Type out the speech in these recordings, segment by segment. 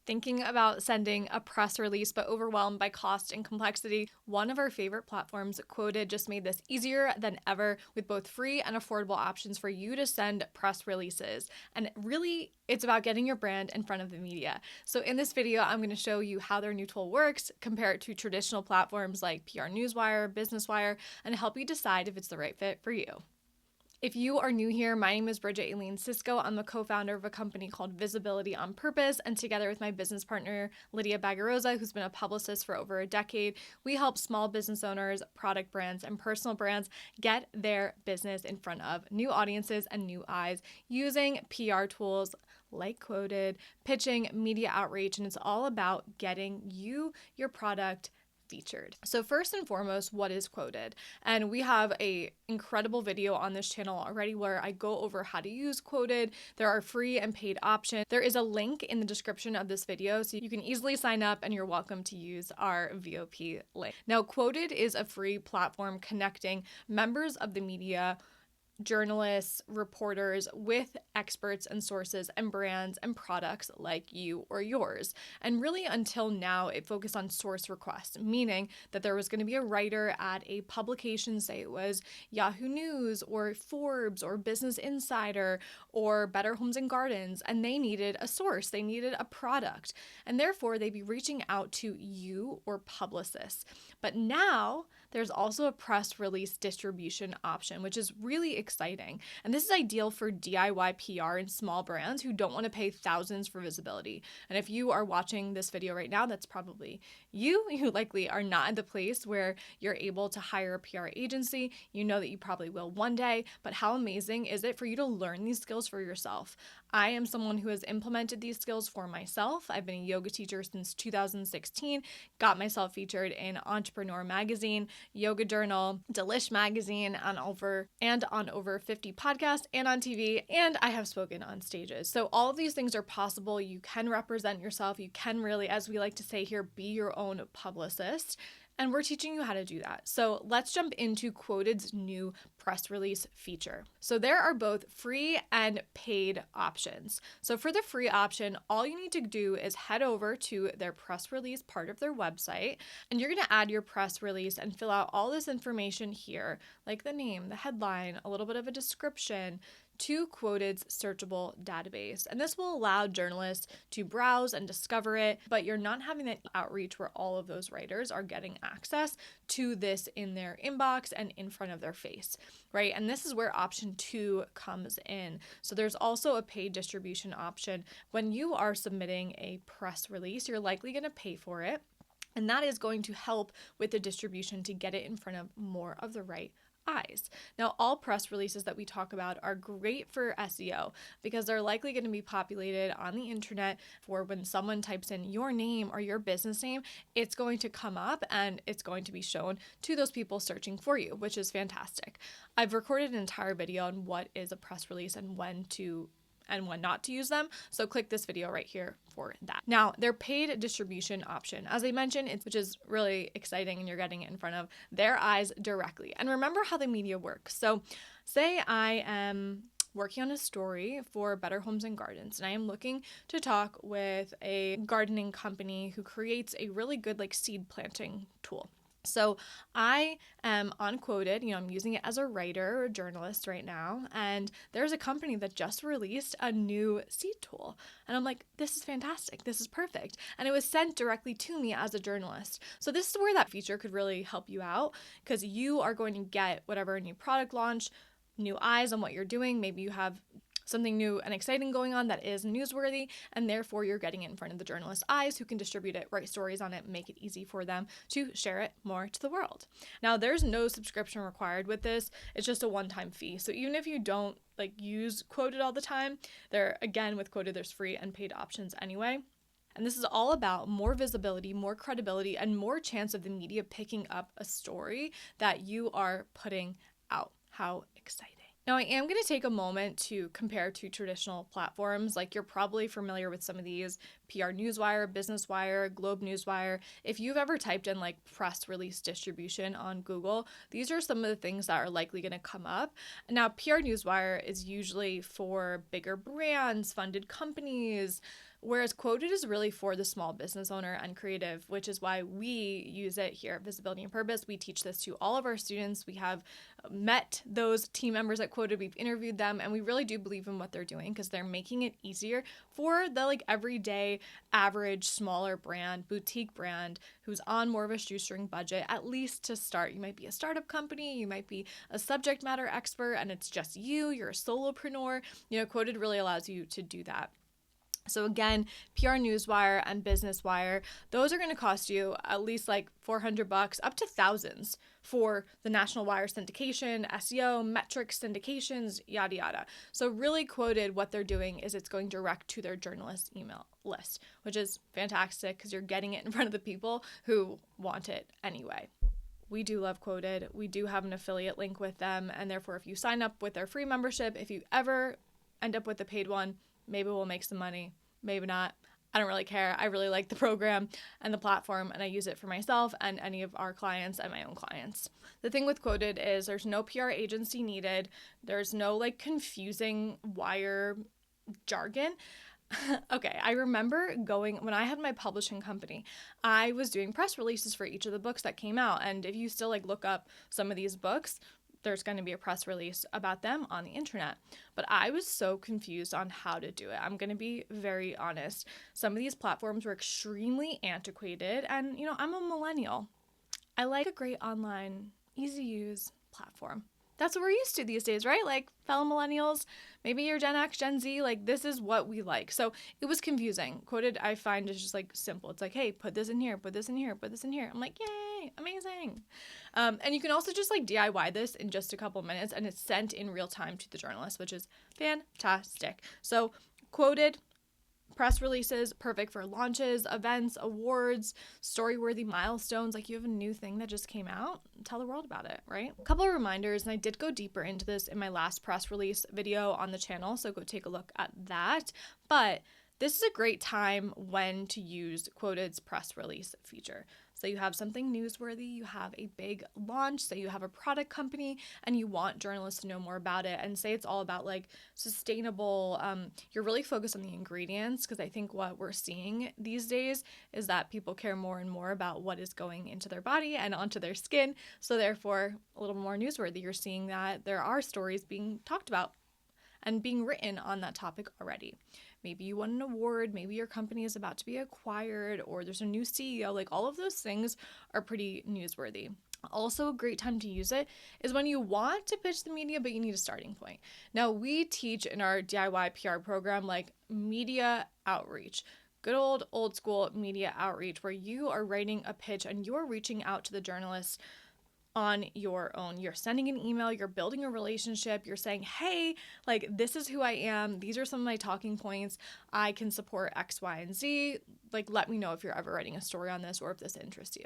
Thinking about sending a press release but overwhelmed by cost and complexity, one of our favorite platforms, Qwoted, just made this easier than ever with both free and affordable options for you to send press releases. And really, it's about getting your brand in front of the media. So in this video, I'm going to show you how their new tool works, compare it to traditional platforms like PR Newswire, Business Wire, and help you decide if it's the right fit for you. If you are new here, my name is Bridget Aileen Cisco. I'm the co-founder of a company called Visibility on Purpose, and together with my business partner, Lydia Bagarosa, who's been a publicist for over a decade, we help small business owners, product brands, and personal brands get their business in front of new audiences and new eyes using PR tools like Qwoted, pitching, media outreach, and it's all about getting you, your product, featured. So first and foremost, what is Qwoted? And we have a incredible video on this channel already where I go over how to use Qwoted. There are free and paid options. There is a link in the description of this video so you can easily sign up and you're welcome to use our VOP link. Now, Qwoted is a free platform connecting members of the media, journalists, reporters with experts and sources and brands and products like you or yours. And really until now, it focused on source requests, meaning that there was going to be a writer at a publication, say it was Yahoo News or Forbes or Business Insider or Better Homes and Gardens, and they needed a source, they needed a product, and therefore they'd be reaching out to you or publicists. But now there's also a press release distribution option, which is really exciting. And this is ideal for DIY PR and small brands who don't want to pay thousands for visibility. And if you are watching this video right now, that's probably you. You likely are not at the place where you're able to hire a PR agency. You know that you probably will one day, but how amazing is it for you to learn these skills for yourself? I am someone who has implemented these skills for myself. I've been a yoga teacher since 2016, got myself featured in Entrepreneur Magazine, Yoga Journal, Delish Magazine, on over 50 podcasts and on TV, and I have spoken on stages. So all of these things are possible. You can represent yourself. You can really, as we like to say here, be your own publicist. And we're teaching you how to do that. So let's jump into Qwoted's new press release feature. So there are both free and paid options. So for the free option, all you need to do is head over to their press release part of their website, and you're going to add your press release and fill out all this information here, like the name, the headline, a little bit of a description, to Qwoted's searchable database. And this will allow journalists to browse and discover it, but you're not having that outreach where all of those writers are getting access to this in their inbox and in front of their face, right? And this is where option 2 comes in. So there's also a paid distribution option. When you are submitting a press release, you're likely going to pay for it, and that is going to help with the distribution to get it in front of more of the right eyes. Now, all press releases that we talk about are great for SEO because they're likely going to be populated on the internet for when someone types in your name or your business name, it's going to come up and it's going to be shown to those people searching for you, which is fantastic. I've recorded an entire video on what is a press release and when not to use them. So click this video right here for that. Now, their paid distribution option, as I mentioned, which is really exciting and you're getting it in front of their eyes directly. And remember how the media works. So say I am working on a story for Better Homes and Gardens, and I am looking to talk with a gardening company who creates a really good seed planting tool. So I am on Qwoted, I'm using it as a writer or a journalist right now, and there's a company that just released a new seed tool. And I'm like, this is fantastic. This is perfect. And it was sent directly to me as a journalist. So this is where that feature could really help you out because you are going to get whatever new product launch, new eyes on what you're doing. Maybe you have something new and exciting going on that is newsworthy, and therefore you're getting it in front of the journalist's eyes who can distribute it, write stories on it, make it easy for them to share it more to the world. Now, there's no subscription required with this. It's just a one-time fee. So even if you don't use Qwoted all the time, with Qwoted, there's free and paid options anyway. And this is all about more visibility, more credibility, and more chance of the media picking up a story that you are putting out. How exciting. Now, I am going to take a moment to compare to traditional platforms. You're probably familiar with some of these: PR Newswire, Business Wire, Globe Newswire. If you've ever typed in press release distribution on Google, these are some of the things that are likely going to come up. Now, PR Newswire is usually for bigger brands, funded companies, Whereas Qwoted is really for the small business owner and creative, which is why we use it here at Visibility and Purpose. We teach this to all of our students. We have met those team members at Qwoted. We've interviewed them, and we really do believe in what they're doing because they're making it easier for the everyday, average, smaller brand, boutique brand who's on more of a shoestring budget, at least to start. You might be a startup company, you might be a subject matter expert, and it's just you're a solopreneur. Qwoted really allows you to do that. So again, PR Newswire and Business Wire, those are going to cost you at least $400 up to thousands for the national wire syndication, SEO, metrics syndications, yada yada. So really Qwoted, what they're doing is it's going direct to their journalist email list, which is fantastic because you're getting it in front of the people who want it anyway. We do love Qwoted. We do have an affiliate link with them, and therefore if you sign up with their free membership, if you ever end up with the paid one, maybe we'll make some money, maybe not. I don't really care. I really like the program and the platform, and I use it for myself and any of our clients and my own clients. The thing with Qwoted is there's no PR agency needed. There's no confusing wire jargon. Okay, I remember when I had my publishing company, I was doing press releases for each of the books that came out. And if you still look up some of these books, there's going to be a press release about them on the internet. But I was so confused on how to do it. I'm going to be very honest. Some of these platforms were extremely antiquated, and I'm a millennial. I like a great online, easy use platform. That's what we're used to these days, right? Fellow millennials, maybe you're Gen X, Gen Z, this is what we like. So it was confusing. Qwoted, I find, is just simple. It's hey, put this in here, put this in here, put this in here. I'm yay, amazing. And you can also just DIY this in just a couple minutes, and it's sent in real time to the journalist, which is fantastic. So Qwoted, press releases, perfect for launches, events, awards, story-worthy milestones. You have a new thing that just came out, tell the world about it, right? A couple of reminders, and I did go deeper into this in my last press release video on the channel, so go take a look at that. But this is a great time when to use Qwoted's press release feature. So you have something newsworthy, you have a big launch, say you have a product company and you want journalists to know more about it, and say it's all about sustainable, you're really focused on the ingredients, because I think what we're seeing these days is that people care more and more about what is going into their body and onto their skin. So therefore, a little more newsworthy, you're seeing that there are stories being talked about and being written on that topic already. Maybe you won an award, maybe your company is about to be acquired, or there's a new CEO. All of those things are pretty newsworthy. Also, a great time to use it is when you want to pitch the media, but you need a starting point. Now, we teach in our DIY PR program media outreach. Good old school media outreach, where you are writing a pitch and you're reaching out to the journalists on your own. You're sending an email, you're building a relationship, you're saying, hey, this is who I am, these are some of my talking points, I can support X, Y, and Z, let me know if you're ever writing a story on this or if this interests you.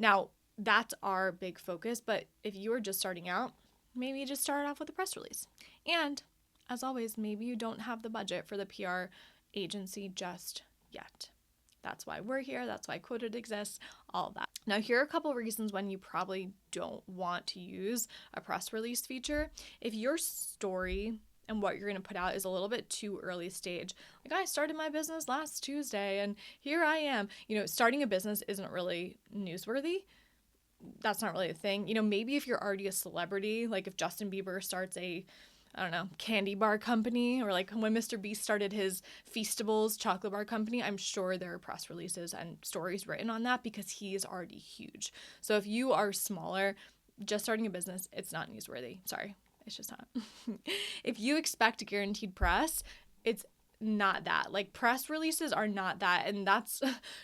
Now, that's our big focus, but if you are just starting out, maybe you just start off with a press release. And, as always, maybe you don't have the budget for the PR agency just yet. That's why we're here. That's why Qwoted exists, all of that. Now, here are a couple of reasons when you probably don't want to use a press release feature. If your story and what you're going to put out is a little bit too early stage, I started my business last Tuesday and here I am. Starting a business isn't really newsworthy. That's not really a thing. Maybe if you're already a celebrity, if Justin Bieber starts a candy bar company, or when Mr. Beast started his Feastables chocolate bar company, I'm sure there are press releases and stories written on that because he is already huge. So if you are smaller, just starting a business, it's not newsworthy. Sorry, it's just not. If you expect guaranteed press, it's not that. Press releases are not that. And that's,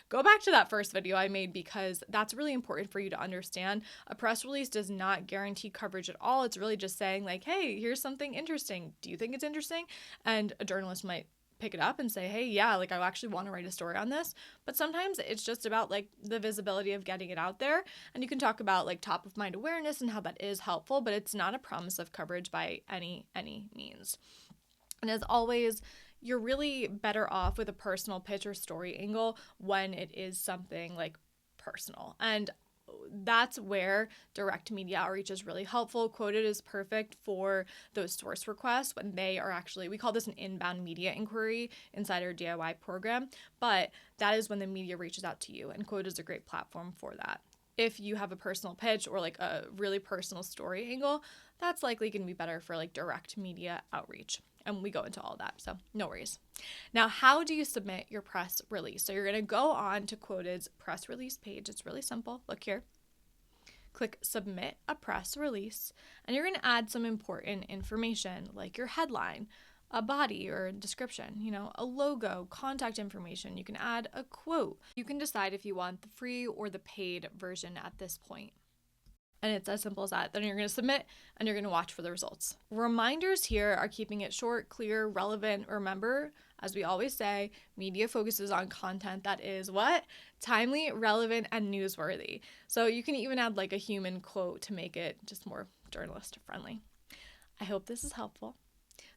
go back to that first video I made, because that's really important for you to understand. A press release does not guarantee coverage at all. It's really just saying hey, here's something interesting. Do you think it's interesting? And a journalist might pick it up and say, hey, yeah, I actually want to write a story on this. But sometimes it's just about the visibility of getting it out there. And you can talk about top of mind awareness and how that is helpful, but it's not a promise of coverage by any means. And as always, you're really better off with a personal pitch or story angle when it is something personal. And that's where direct media outreach is really helpful. Qwoted is perfect for those source requests when they are actually, we call this an inbound media inquiry inside our DIY program, but that is when the media reaches out to you, and Qwoted is a great platform for that. If you have a personal pitch or like a really personal story angle, that's likely going to be better for like direct media outreach. And we go into all that, so no worries. Now, how do you submit your press release? So you're going to go on to Qwoted's press release page. It's really simple. Look here. Click Submit a Press Release, and you're going to add some important information like your headline, a body or description, a logo, contact information. You can add a quote. You can decide if you want the free or the paid version at this point. And it's as simple as that. Then you're going to submit and you're going to watch for the results. Reminders here are keeping it short, clear, relevant. Remember, as we always say, media focuses on content that is what? Timely, relevant, and newsworthy. So you can even add like a human quote to make it just more journalist friendly. I hope this is helpful.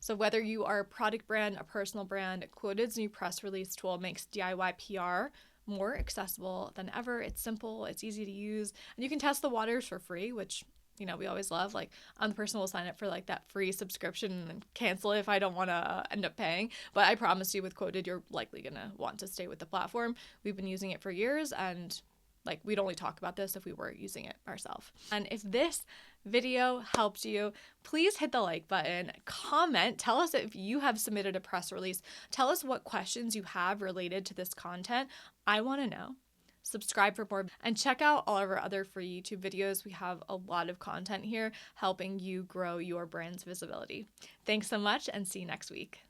So whether you are a product brand, a personal brand, Qwoted's new press release tool makes DIY PR more accessible than ever. It's simple, it's easy to use, and you can test the waters for free, which we always love. Like, I'm the person who will sign up for like that free subscription and cancel it if I don't want to end up paying. But I promise you, with Qwoted, you're likely gonna want to stay with the platform. We've been using it for years, and like, we'd only talk about this if we were using it ourselves. And if this video helped you, please hit the like button, comment, tell us if you have submitted a press release, tell us what questions you have related to this content. I want to know. Subscribe for more, and check out all of our other free YouTube videos. We have a lot of content here helping you grow your brand's visibility. Thanks so much, and see you next week.